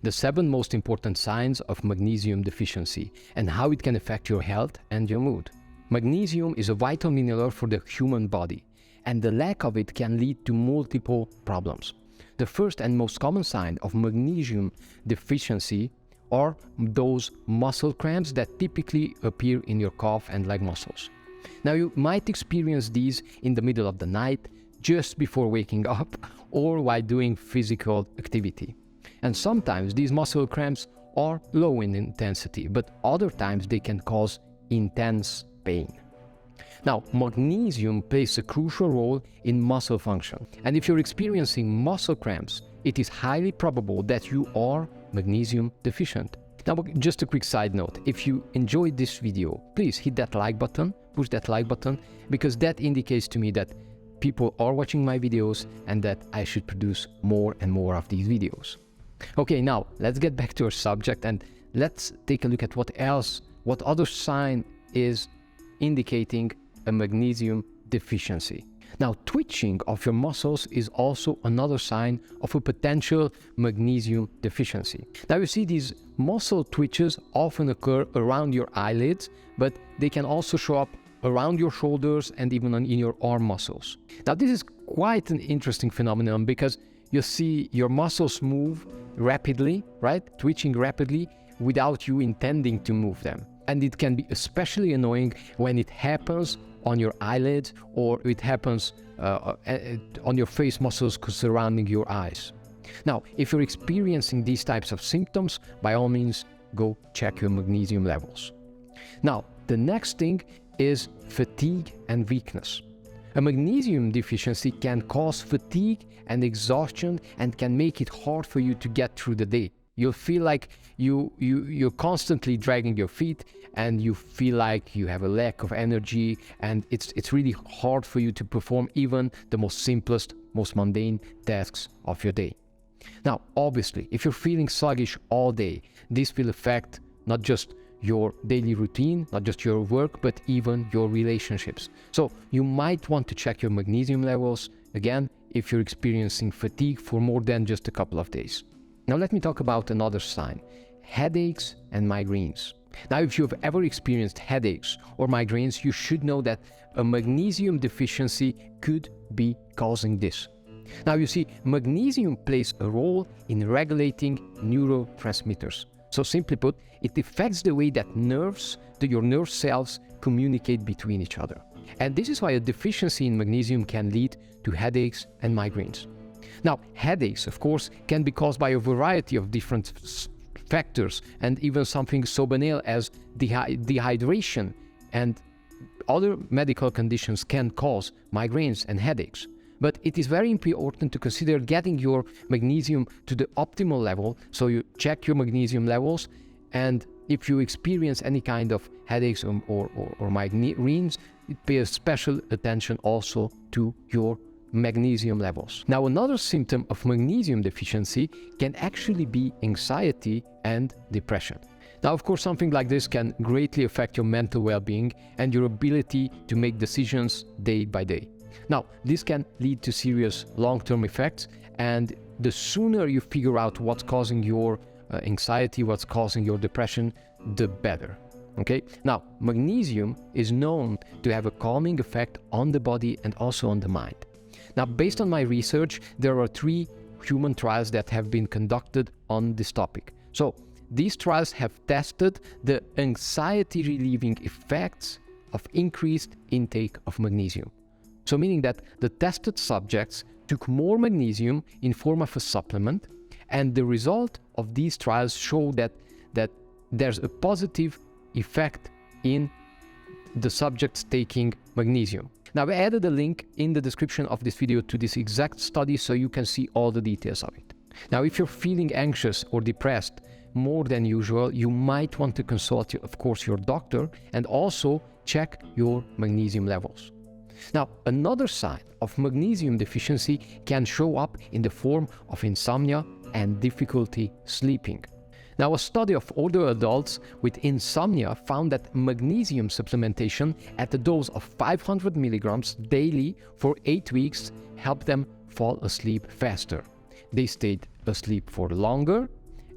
the 7 most important signs of magnesium deficiency and how it can affect your health and your mood. Magnesium is a vital mineral for the human body, and the lack of it can lead to multiple problems. The first and most common sign of magnesium deficiency are those muscle cramps that typically appear in your calf and leg muscles. Now, you might experience these in the middle of the night, just before waking up, or while doing physical activity. And sometimes these muscle cramps are low in intensity, but other times they can cause intense pain. Now, magnesium plays a crucial role in muscle function, and if you're experiencing muscle cramps, it is highly probable that you are magnesium deficient. Now, just a quick side note, if you enjoyed this video, please hit that like button, push that like button, because that indicates to me that people are watching my videos and that I should produce more and more of these videos. Okay, now let's get back to our subject and let's take a look at what other sign is indicating a magnesium deficiency. Now, twitching of your muscles is also another sign of a potential magnesium deficiency. Now, you see these muscle twitches often occur around your eyelids, but they can also show up around your shoulders and even in your arm muscles. Now, this is quite an interesting phenomenon because you see your muscles move rapidly, right? Twitching rapidly without you intending to move them. And it can be especially annoying when it happens on your eyelids or it happens on your face muscles surrounding your eyes. Now, if you're experiencing these types of symptoms, by all means, go check your magnesium levels. Now, the next thing is fatigue and weakness. A magnesium deficiency can cause fatigue and exhaustion and can make it hard for you to get through the day. You'll feel like you're constantly dragging your feet and you feel like you have a lack of energy, and it's really hard for you to perform even the most simplest, most mundane tasks of your day. Now, obviously, if you're feeling sluggish all day, this will affect not just your daily routine, not just your work, but even your relationships. So you might want to check your magnesium levels, again, if you're experiencing fatigue for more than just a couple of days. Now let me talk about another sign, headaches and migraines. Now, if you've ever experienced headaches or migraines, you should know that a magnesium deficiency could be causing this. Now, you see, magnesium plays a role in regulating neurotransmitters. So simply put, it affects the way that your nerve cells communicate between each other. And this is why a deficiency in magnesium can lead to headaches and migraines. Now, headaches, of course, can be caused by a variety of different factors, and even something so banal as dehydration and other medical conditions can cause migraines and headaches. But it is very important to consider getting your magnesium to the optimal level, so you check your magnesium levels, and if you experience any kind of headaches or migraines, pay a special attention also to your magnesium levels. Now, another symptom of magnesium deficiency can actually be anxiety and depression. Now, of course, something like this can greatly affect your mental well-being and your ability to make decisions day by day. Now, this can lead to serious long-term effects, and the sooner you figure out what's causing your anxiety, what's causing your depression, the better. Okay? Now, magnesium is known to have a calming effect on the body and also on the mind. Now, based on my research, there are 3 human trials that have been conducted on this topic. So, these trials have tested the anxiety-relieving effects of increased intake of magnesium. So, meaning that the tested subjects took more magnesium in form of a supplement, and the result of these trials show that there's a positive effect in the subjects taking magnesium. Now, I added a link in the description of this video to this exact study so you can see all the details of it. Now, if you're feeling anxious or depressed more than usual, you might want to consult, of course, your doctor and also check your magnesium levels. Now, another sign of magnesium deficiency can show up in the form of insomnia and difficulty sleeping. Now, a study of older adults with insomnia found that magnesium supplementation at a dose of 500 milligrams daily for 8 weeks helped them fall asleep faster. They stayed asleep for longer,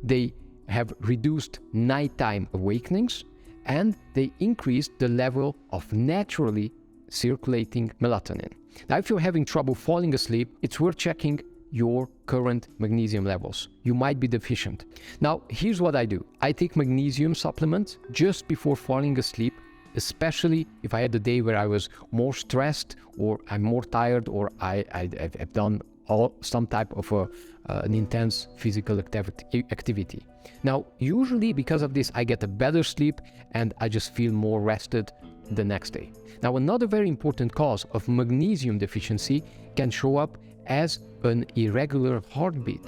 they have reduced nighttime awakenings, and they increase the level of naturally circulating melatonin. Now, if you're having trouble falling asleep, it's worth checking your current magnesium levels. You might be deficient. Now, here's what I do. I take magnesium supplements just before falling asleep, especially if I had a day where I was more stressed, or I'm more tired, or I've done some type of an intense physical activity. Now, usually because of this, I get a better sleep and I just feel more rested the next day. Now, another very important cause of magnesium deficiency can show up as an irregular heartbeat.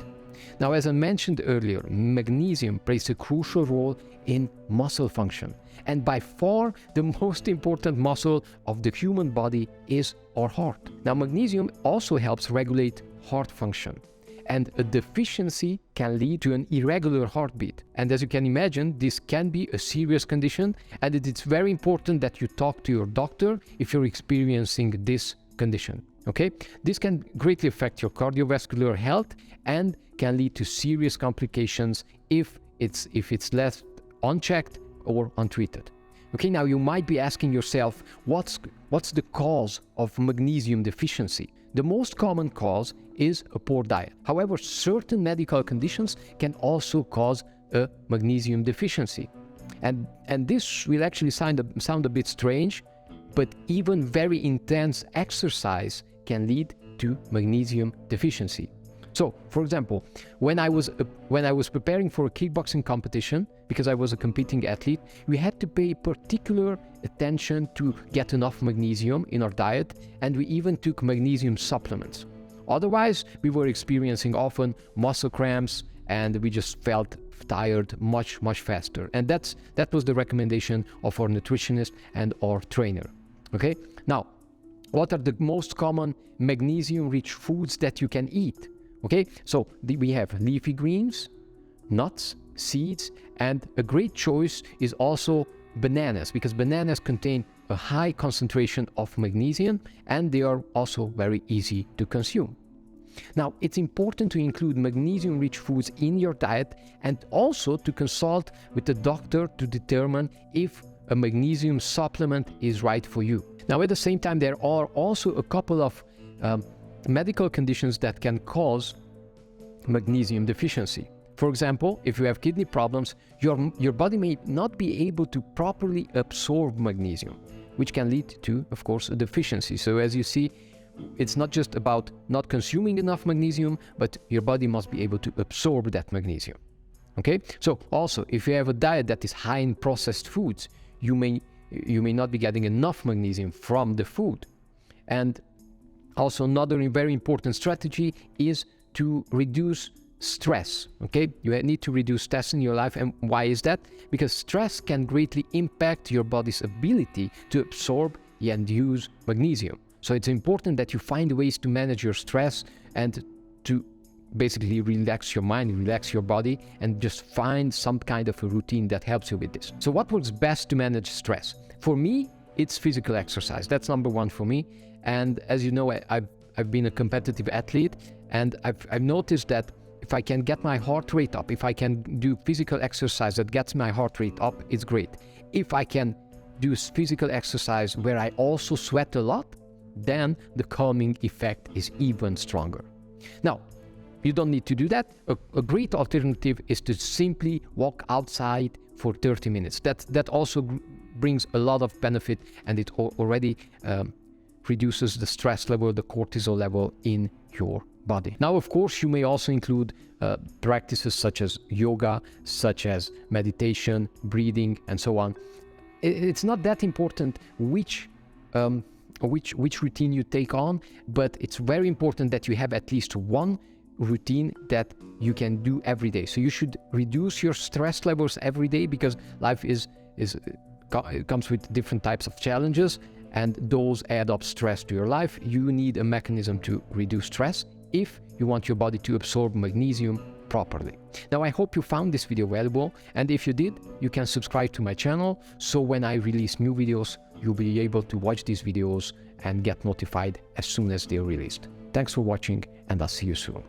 Now, as I mentioned earlier, magnesium plays a crucial role in muscle function. And by far, the most important muscle of the human body is our heart. Now, magnesium also helps regulate heart function. And a deficiency can lead to an irregular heartbeat. And as you can imagine, this can be a serious condition, and it's very important that you talk to your doctor if you're experiencing this condition. Okay? This can greatly affect your cardiovascular health and can lead to serious complications if it's left unchecked or untreated. Okay, now you might be asking yourself, what's the cause of magnesium deficiency? The most common cause is a poor diet. However, certain medical conditions can also cause a magnesium deficiency. And this will actually sound a bit strange, but even very intense exercise can lead to magnesium deficiency. So, for example, when I was preparing for a kickboxing competition, because I was a competing athlete, we had to pay particular attention to get enough magnesium in our diet, and we even took magnesium supplements. Otherwise, we were experiencing often muscle cramps, and we just felt tired much faster. And that was the recommendation of our nutritionist and our trainer. Okay? Now, what are the most common magnesium-rich foods that you can eat? Okay, so we have leafy greens, nuts, seeds, and a great choice is also bananas, because bananas contain a high concentration of magnesium and they are also very easy to consume. Now, it's important to include magnesium-rich foods in your diet and also to consult with the doctor to determine if a magnesium supplement is right for you. Now, at the same time, there are also a couple of medical conditions that can cause magnesium deficiency. For example, if you have kidney problems, your body may not be able to properly absorb magnesium, which can lead to, of course, a deficiency. So as you see, it's not just about not consuming enough magnesium, but your body must be able to absorb that magnesium. Okay? So also, if you have a diet that is high in processed foods, you may not be getting enough magnesium from the food. And also, another very important strategy is to reduce stress. Okay, you need to reduce stress in your life. And why is that? Because stress can greatly impact your body's ability to absorb and use magnesium. So it's important that you find ways to manage your stress and to basically relax your mind, relax your body, and just find some kind of a routine that helps you with this. So what works best to manage stress? For me, it's physical exercise. That's number one for me. And as you know, I've been a competitive athlete, and I've noticed that if I can get my heart rate up, if I can do physical exercise that gets my heart rate up, it's great. If I can do physical exercise where I also sweat a lot, then the calming effect is even stronger. Now, you don't need to do that. A great alternative is to simply walk outside for 30 minutes. That also brings a lot of benefit, and it already reduces the stress level, the cortisol level in your body. Now, of course, you may also include practices such as yoga, such as meditation, breathing, and so on. It's not that important which routine you take on, but it's very important that you have at least one routine that you can do every day. So you should reduce your stress levels every day, because life comes with different types of challenges, and those add up stress to your life. You need a mechanism to reduce stress if you want your body to absorb magnesium properly. Now, I hope you found this video valuable, and if you did, you can subscribe to my channel, so when I release new videos, you'll be able to watch these videos and get notified as soon as they're released. Thanks for watching, and I'll see you soon.